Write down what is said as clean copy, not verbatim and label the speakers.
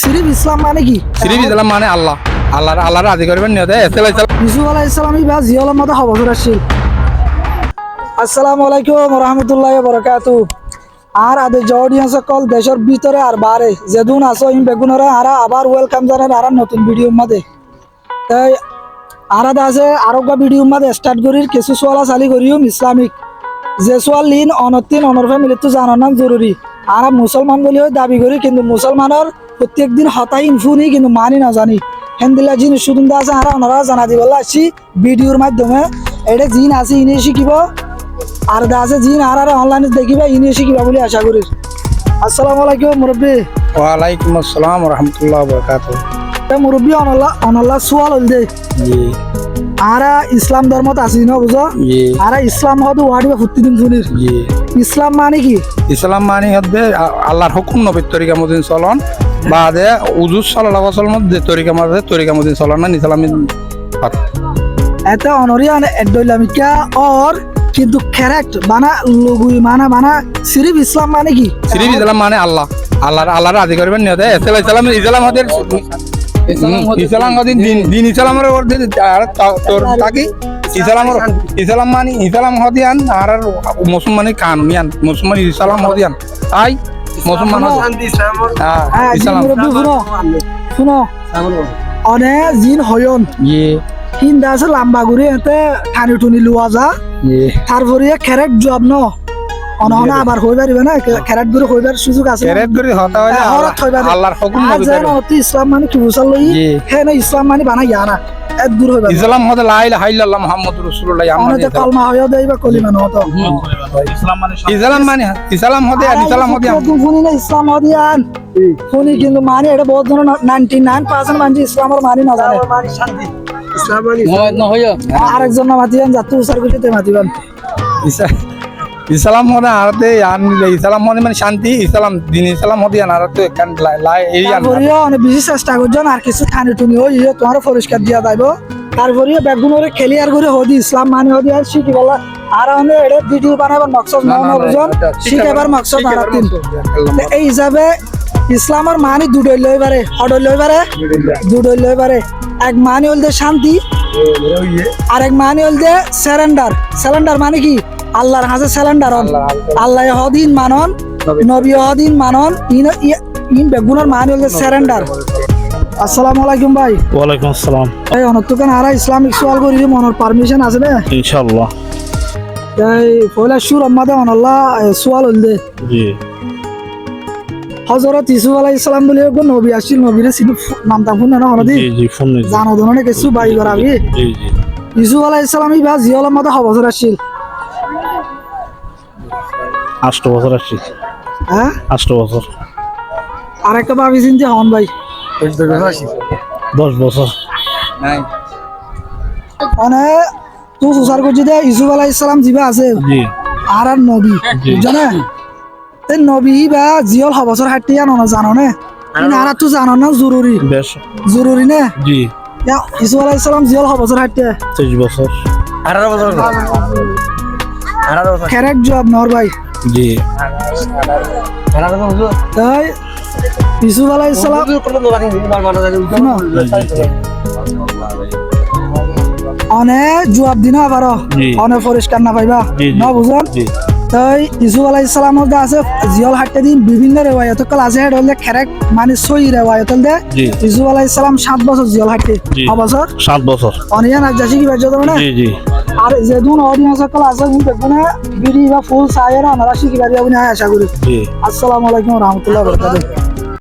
Speaker 1: সিরিফ ইসলাম মানে কি?
Speaker 2: সিরিফ ইসলাম মানে আল্লাহ আল্লাহর রাজি করবেন নিয়তে
Speaker 1: ইউসুফ আলাইহিস সালামই বা জিয়ালের মধ্যে হবছর আসছিল। আসসালামু আলাইকুম ওয়া রাহমাতুল্লাহি ওয়া বারাকাতুহু। আর আদের অডিয়েন্স কল দেশের ভিতরে আর বাইরে যেদুন আসো ইন বেগুনরা আরা আবার ওয়েলকাম জানান আর নতুন ভিডিওর মধ্যে। তাই আরাদা আছে আরোগ্য ভিডিওর মধ্যে স্টার্ট করির কিছু সোয়ালা চালি করিম ইসলামিক যে সোয়াল লিন অনতিন অনর ফ্যামিলি তো জানান জরুরি। আর মুসলমান বলেও দাবি করি কিন্তু মুসলমানের প্রত্যেক দিন হতাই ইনফুনি কিন্তু মানি না জানি হেন্দিলা জিনিস সুদুন আছে আর ওনারা জানা দিব আসছি ভিডিওর মাধ্যমে এটা জিন আছে ইনি শিখিব আর আছে জিন আর অনলাইনে দেখিবা ইনি শিখিবা বলে আশা করি। আসসালামু আলাইকুম মুরব্বী।
Speaker 2: ওয়ালাইকুম আসসালাম ওয়া রাহমাতুল্লাহি ওয়া বারাকাতুহু।
Speaker 1: মুরব্বী অনল্লা সোয়াল হল দে আর ইসলাম ধর্মত আছি না বুঝো আর ইসলাম হদু ওয়াডিবা প্রতিদিন শুনির ইসলাম মানে কি?
Speaker 2: ইসলাম মানে হবে আল্লাহর হুকুম নবীর তরিকা মদিন চলন বাদে উজুর সাল্লাল্লাহু আলাইহি ওয়াসাল্লাম যে তরিকা মদিন চলন না ইসলামী
Speaker 1: এত অনরিয়ান একদলামিকা আর কিন্তু কারেক্ট বানা লগুই মানা সিরিফ ইসলাম মানে কি?
Speaker 2: সিরিফ ইসলাম মানে আল্লাহর রাজি করবেন নিয়তে ইসলাম হদের ইসলাম হদিন দিন ইসলামের তোর থাকি ইসলাম মানে ইসলাম হদিয়ান আর মুসলমানি কানুনিয়ান মুসলমান ইসলাম হদিয়ান তাই মুসলমান ইসলাম
Speaker 1: শুনো অনে জিন হয়ন হিন্দা আছে লাম্বা ঘুরে এতে টানি টুনি লুয়া যা তারপরে ক্যারেট জব ন অনহনা আবার হই পারিবে না ক্যারেট ঘুরে হইবার সুযোগ আছে
Speaker 2: ক্যারেট ঘুরে হতা হইলে আল্লাহর হুকুম নবী
Speaker 1: জানো ইসলাম মানে কি বুঝাল লই হে না ইসলাম মানে বানা জানা এত দূর হইবা
Speaker 2: ইসলাম হতে লা ইলাহা ইল্লাল্লাহ মুহাম্মাদুর রাসূলুল্লাহ
Speaker 1: আমরা যে কালমা হইয়া দেইবা কলিমা নতো
Speaker 2: ইসলাম হতে
Speaker 1: শুনি না ইসলাম হদিয়ান শুনি কিন্তু মানে এটা বহুত জন 99% মানুষ ইসলামের মানে না জানে শান্তি ইসলাম মানে আরেকজন মাতিবেন যাতে উসার গুটিতে মাতিবেন
Speaker 2: ইসলাম মনে আরতে আনলে ইসলাম মনে মানে শান্তি ইসলাম দিন ইসলাম হতে আনারতে কান লাই এই
Speaker 1: তারপরে অনেক বেশি চেষ্টা করছেন আর কিছু খানি টুনি ওই তোমার পরিষ্কার দিয়া যাইব তারপরে বেগুনরে ক্লিয়ার করে হদি ইসলাম মানে হদি আর শিখি বলা আর আমি এটা ভিডিও বানাবার মকসদ না বুঝুন শিখাবার মকসদ আর তিন এই হিসাবে ইসলামের মানে দুটোই লই পারে হডই লই পারে দুটোই লই পারে এক মানে হল দে শান্তি আর এক মানে হল দে স্যালেন্ডার মানে কি আল্লাহর হাতে স্যালেন্ডার আল্লাহ হদিন মানন নবী হদিন মানন ইন বেগুনের মানে হল দে স্যালেন্ডার। আসসালামু আলাইকুম ভাই।
Speaker 3: ওয়ালাইকুম আসসালাম।
Speaker 1: এই অনতুকান আর ইসলামিক সোয়াল করি মনের পারমিশন আছে না
Speaker 3: ইনশাআল্লাহ।
Speaker 1: এই পয়লা সুর আমাদের অনল্লাহ সোয়াল হল দে
Speaker 3: জি
Speaker 1: হযরত ইউসুফ আলাইহিস সালাম বলে গো নবী আসছিল নবীরে সিনু নামটা ফোন না হনদি
Speaker 3: জি জি ফোন নেই
Speaker 1: জানো ধরনের কিছু বাই করাবি
Speaker 3: জি জি
Speaker 1: ইউসুফ আলাইহিস সালামই বা জিয়ালের মধ্যে হবছর আসছিল
Speaker 3: 8 বছর আসছে
Speaker 1: হ্যাঁ
Speaker 3: 8 বছর
Speaker 1: আর একটা ভাবি চিন্তা হন ভাই
Speaker 3: 10 বছর
Speaker 2: নাই
Speaker 1: মানে তুই সুসার করছি দে ইউসুফ আলাইহিস সালাম জিবা আছে
Speaker 3: জি
Speaker 1: আর নবী জানে এই নবী বা জিয়াল হবছর হাটিয়া না জানো না আর তুই জানো না জরুরি না
Speaker 3: জি
Speaker 1: ইউসুফ আলাইহিস সালাম জিয়াল হবছর হাটিয়া
Speaker 3: 23 বছর
Speaker 2: 18 বছর
Speaker 1: কারেক্ট জবাব নর ভাই
Speaker 3: জি
Speaker 1: তাই ইউসুফ আলাইহিস সালাম অনেক জবাব দিনা আবার অনেক পরিষ্কার না পাইবা না বুঝুন তাই ইউসুফ আলাইহিস সালাম মধ্যে আছে জিয়াল হাটতে দিন বিভিন্ন রেওয়ায়ত কল আছে হেড হলে কারেক্ট মানে সহি রেওয়ায়ত দে ইউসুফ আলাইহিস সালাম 7 বছর জিয়াল হাটতে অবছর 7 বছর অনিয়ান আজ যাসি কি বাজে না
Speaker 3: জি জি
Speaker 1: আর যেদুন অডিয়েন্স কল আছে দেখুন ভিডিও বা ফুল সাইরা না রাশি কি বাজে আপনি আশা করি জি আসসালামু আলাইকুম ওয়া রাহমাতুল্লাহি ওয়া বারাকাতুহু।